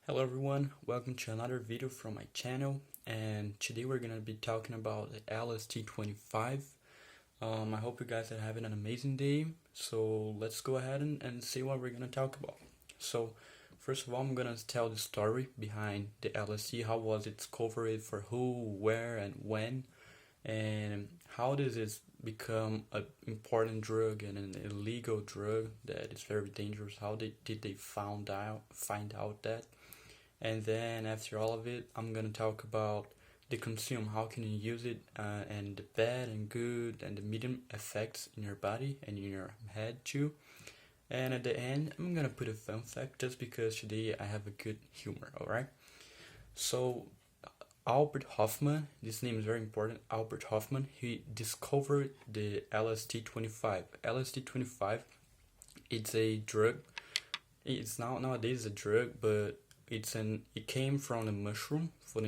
Hello everyone, welcome to another video from my channel, and today we're gonna be talking about the LSD-25. I hope you guys are having an amazing day, so let's go ahead and see what we're gonna talk about. So first of all, I'm gonna tell the story behind the LSD, how was it discovered, for who, where and when, and how does it become an important drug and an illegal drug that is very dangerous. How did they find out that? And then after all of it, I'm gonna talk about the consume, how can you use it, and the bad and good and the medium effects in your body and in your head too. And at the end, I'm gonna put a fun fact just because today I have a good humor, alright? So, Albert Hoffman, this name is very important, Albert Hoffman, he discovered the LSD-25. LSD-25, it's a drug. It's nowadays a drug, but it came from a mushroom, from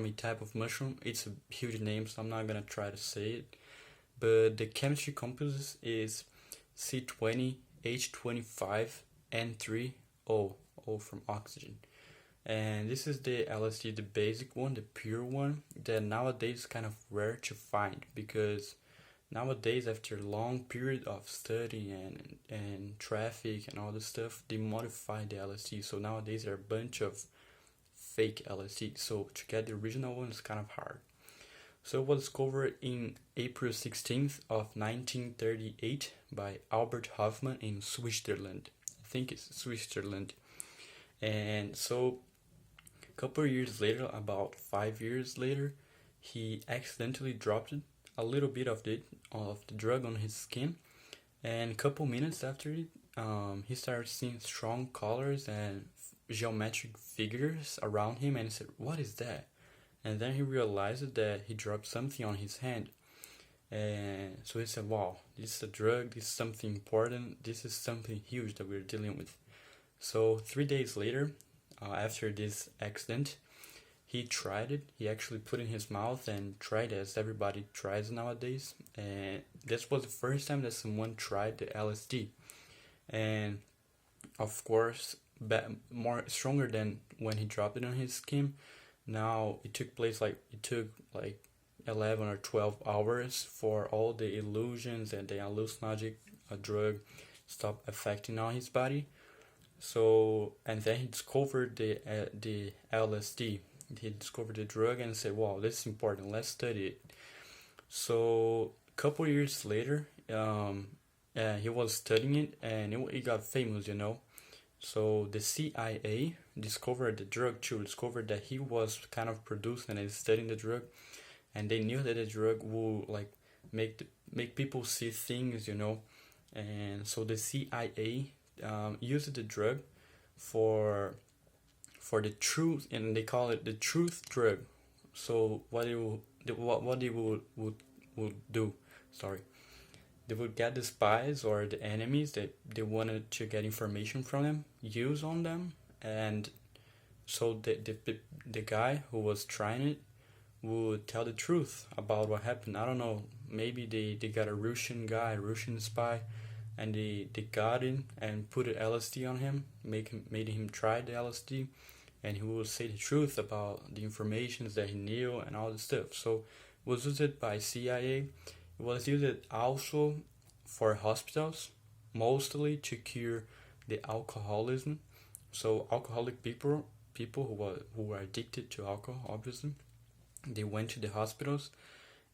a type of mushroom. It's a huge name, so I'm not gonna try to say it. But the chemistry composition is C20H25N3O, O from oxygen. And this is the LSD, the basic one, the pure one, that nowadays is kind of rare to find because nowadays, after a long period of study and traffic and all this stuff, they modify the LSD. So nowadays there are a bunch of fake LSD. So to get the original one is kind of hard. So it was discovered in April 16th of 1938 by Albert Hoffman in Switzerland. I think it's Switzerland. And so a couple of years later, about 5 years later, he accidentally dropped it, a little bit of the drug on his skin, and a couple minutes after it, he started seeing strong colors and geometric figures around him, and he said, "What is that?" And then he realized that he dropped something on his hand, and so he said, "Wow, this is a drug. This is something important. This is something huge that we're dealing with." So 3 days later, after this accident, he tried it. He actually put it in his mouth and tried it as everybody tries nowadays. And this was the first time that someone tried the LSD. And of course, more stronger than when he dropped it on his skin. Now it took like 11 or 12 hours for all the illusions and the hallucinogenic drug stop affecting on his body. So and then he discovered the LSD. He discovered the drug and said, "Wow, this is important. Let's study it." So a couple years later, he was studying it, and it got famous, you know. So the CIA discovered the drug too. Discovered that he was kind of producing and studying the drug, and they knew that the drug would like make people see things, you know. And so the CIA used the drug for the truth, and they call it the truth drug. So what they would do, sorry, they would get the spies or the enemies that they wanted to get information from them, use on them, and so the guy who was trying it would tell the truth about what happened. I don't know, maybe they got a Russian guy, a Russian spy, and they got him and put an LSD on him, made him try the LSD, and he will say the truth about the information that he knew and all the stuff. So it was used by CIA. It was used also for hospitals, mostly to cure the alcoholism. So alcoholic people who were addicted to alcohol, obviously, they went to the hospitals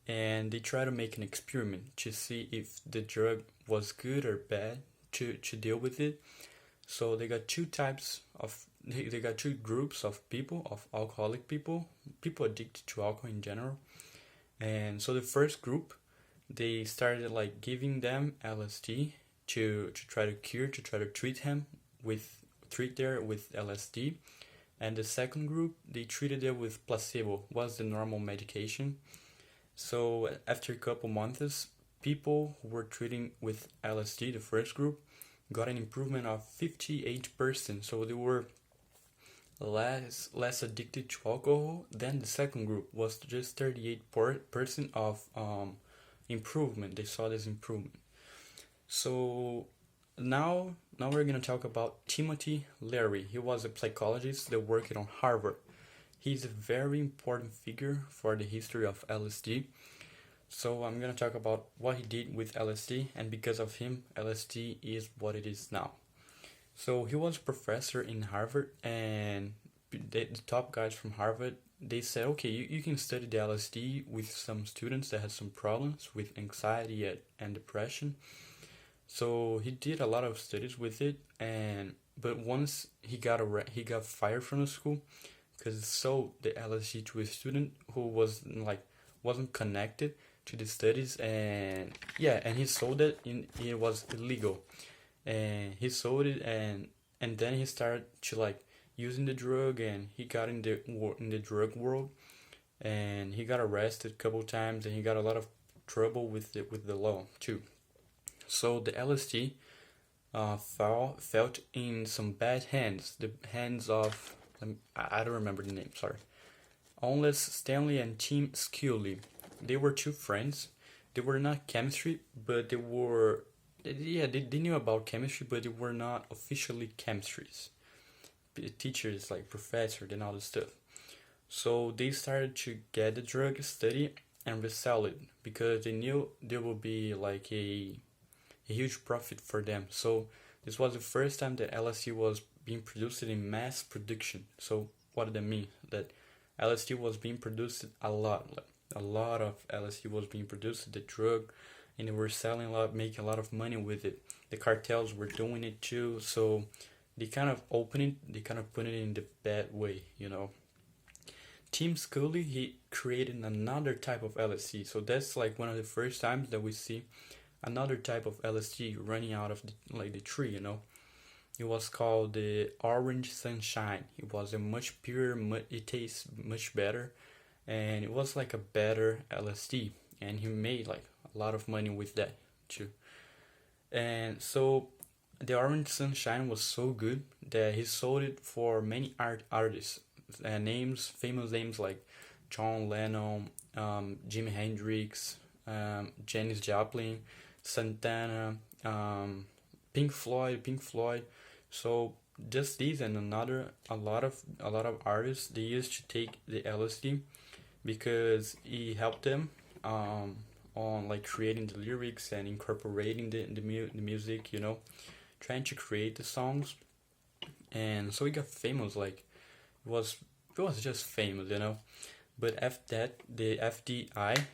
and they tried to make an experiment to see if the drug was good or bad to deal with it. So they got they got two groups of people, of alcoholic people addicted to alcohol in general. And so the first group, they started like giving them LSD to try to cure, to try to treat there with LSD. And the second group, they treated it with placebo, was the normal medication. So after a couple months, people who were treating with LSD, the first group, got an improvement of 58%. So they were less addicted to alcohol than the second group, was just 38% of improvement. They saw this improvement. So now we're gonna talk about Timothy Leary. He was a psychologist that worked on Harvard. He's a very important figure for the history of LSD. So I'm gonna talk about what he did with LSD, and because of him, LSD is what it is now. So he was a professor in Harvard, and the top guys from Harvard, they said, okay, you can study the LSD with some students that had some problems with anxiety and depression. So he did a lot of studies with it, and but once he got fired from the school because he sold the LSD to a student who was like wasn't connected to the studies, and yeah, and he sold it in it was illegal, and he sold it, and then he started to like using the drug, and he got in the drug world, and he got arrested a couple times, and he got a lot of trouble with the law too. So the LSD felt in some bad hands, the hands of I don't remember the name, sorry. Onles Stanley and Tim Scully. They were two friends. They were not chemistry, but they were yeah, they knew about chemistry, but they were not officially chemistries. Teachers like professors and all this stuff. So they started to get the drug, study, and resell it because they knew there would be like a huge profit for them. So this was the first time that LSD was being produced in mass production. So what did that mean? That LSD was being produced a lot. Like, a lot of LSD was being produced, the drug, and they were selling a lot, making a lot of money with it. The cartels were doing it too. So they kind of opened it, they kind of put it in the bad way, you know. Tim Scully, he created another type of LSD. So that's like one of the first times that we see another type of LSD running out of the tree, you know. It was called the Orange Sunshine. It was a much purer, it tastes much better, and it was like a better LSD. And he made like a lot of money with that too. And so the Orange Sunshine was so good that he sold it for many artists, famous names like John Lennon, Jimi Hendrix, Janis Joplin, Santana, Pink Floyd. So just these and a lot of artists, they used to take the LSD because it helped them on like creating the lyrics and incorporating the music, you know, trying to create the songs, and so it got famous. Like it was just famous, you know. But after that, the FDI,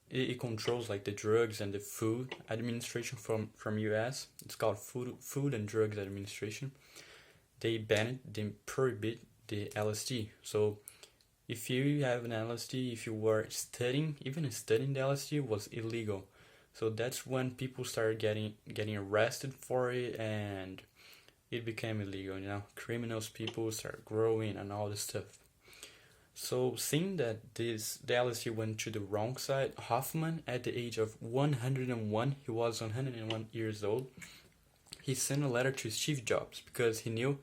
it controls like the drugs and the food administration from US. It's called Food and Drugs Administration. They banned, they prohibit the LSD. So if you have an LSD, if you were studying, even studying the LSD was illegal. So that's when people started getting arrested for it, and it became illegal. You know, criminals, people started growing and all this stuff. So seeing that the LSD went to the wrong side, Hoffman, at the age of 101, he was 101 years old, he sent a letter to Steve Jobs because he knew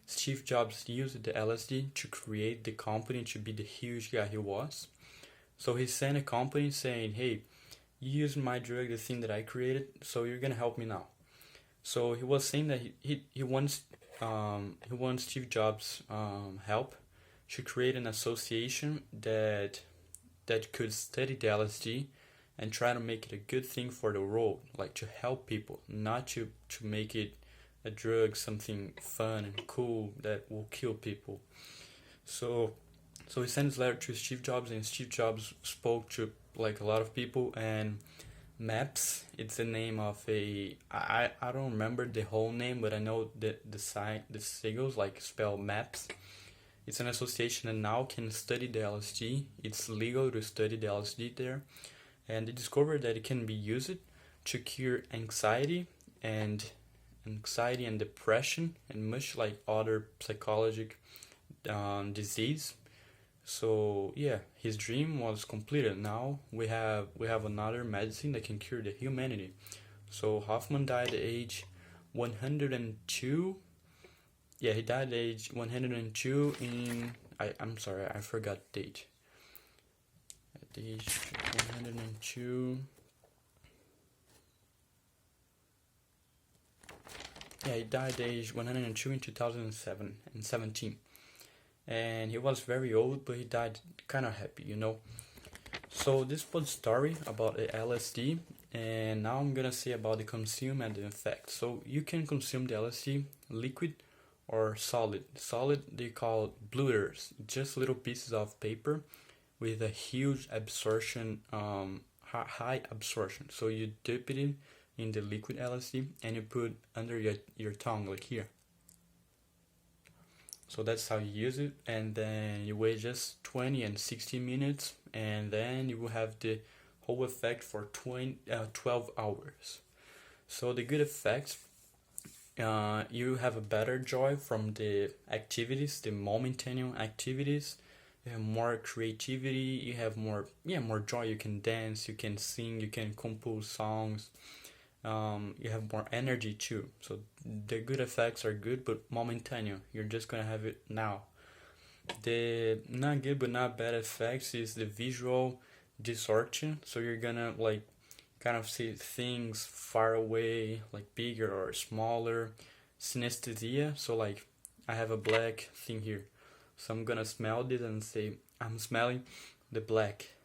Steve Jobs used the LSD to create the company to be the huge guy he was. So he sent a company saying, hey, you used my drug, the thing that I created, so you're gonna help me now. So he was saying that he wants Steve Jobs' help to create an association that could study the LSD and try to make it a good thing for the world, like to help people, not to make it a drug, something fun and cool that will kill people. So he sent his letter to Steve Jobs, and Steve Jobs spoke to like a lot of people, and MAPS, it's the name of I don't remember the whole name, but I know the sigils like spell MAPS. It's an association that now can study the LSD. It's legal to study the LSD there, and they discovered that it can be used to cure anxiety and depression, and much like other psychological disease. So yeah, his dream was completed. Now we have another medicine that can cure the humanity. So Hoffman died at age 102. Yeah, he died at age 102 in I'm sorry, I forgot the date. At age 102. Yeah, he died at age 102 in 2007 and 17. And he was very old, but he died kind of happy, you know. So this was the story about the LSD, and now I'm gonna say about the consume and the effect. So you can consume the LSD liquid or solid. Solid they call blooters, just little pieces of paper with a huge absorption, high absorption. So you dip it in the liquid LSD and you put under your tongue like here. So that's how you use it, and then you wait just 20 and 60 minutes, and then you will have the whole effect for 12 hours. So the good effects, you have a better joy from the activities, the momentary activities. You have more creativity. You have more joy. You can dance. You can sing. You can compose songs. You have more energy too. So the good effects are good, but momentary. You're just gonna have it now. The not good but not bad effects is the visual distortion. So you're gonna like kind of see things far away, like bigger or smaller. Synesthesia. So like I have a black thing here, so I'm gonna smell this and say I'm smelling the black.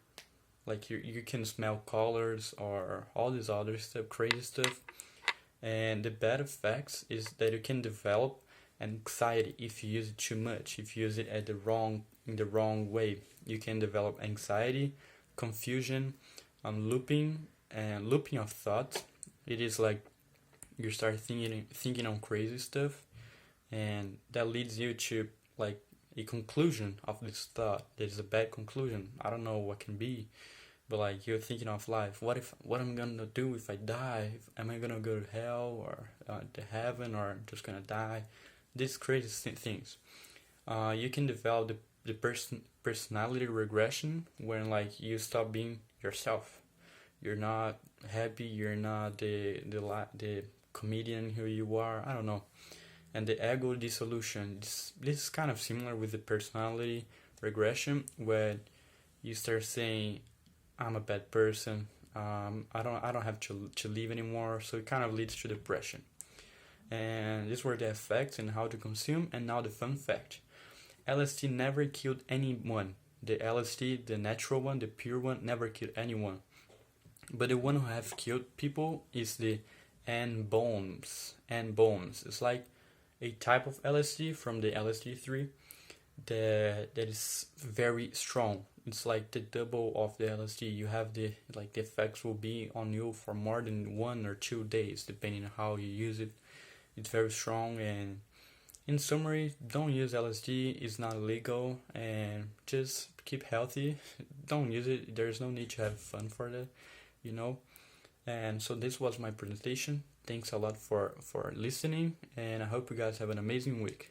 Like you can smell colors or all this other stuff, crazy stuff. And the bad effects is that you can develop anxiety if you use it too much. If you use it at the wrong in the wrong way, you can develop anxiety, confusion, looping of thoughts. It is like you start thinking on crazy stuff, and that leads you to like a conclusion of this thought. That is a bad conclusion. I don't know what can be, but like you're thinking of life. What I'm gonna do if I die? Am I gonna go to hell or to heaven, or I'm just gonna die? These crazy things. You can develop the personality regression when like you stop being yourself. You're not happy. You're not the comedian who you are. I don't know. And the ego dissolution. This is kind of similar with the personality regression, where you start saying, "I'm a bad person. I don't have to live anymore." So it kind of leads to depression. And these were the effects and how to consume. And now the fun fact: LSD never killed anyone. The LSD, the natural one, the pure one, never killed anyone. But the one who have killed people is the N-bombs. N-bombs. It's like a type of LSD from the LSD-3 that is very strong. It's like the double of the LSD. You have the effects will be on you for more than 1 or 2 days, depending on how you use it. It's very strong, and in summary, don't use LSD. It's not illegal, and just keep healthy. Don't use it. There's no need to have fun for that, you know. And so this was my presentation. Thanks a lot for listening, and I hope you guys have an amazing week.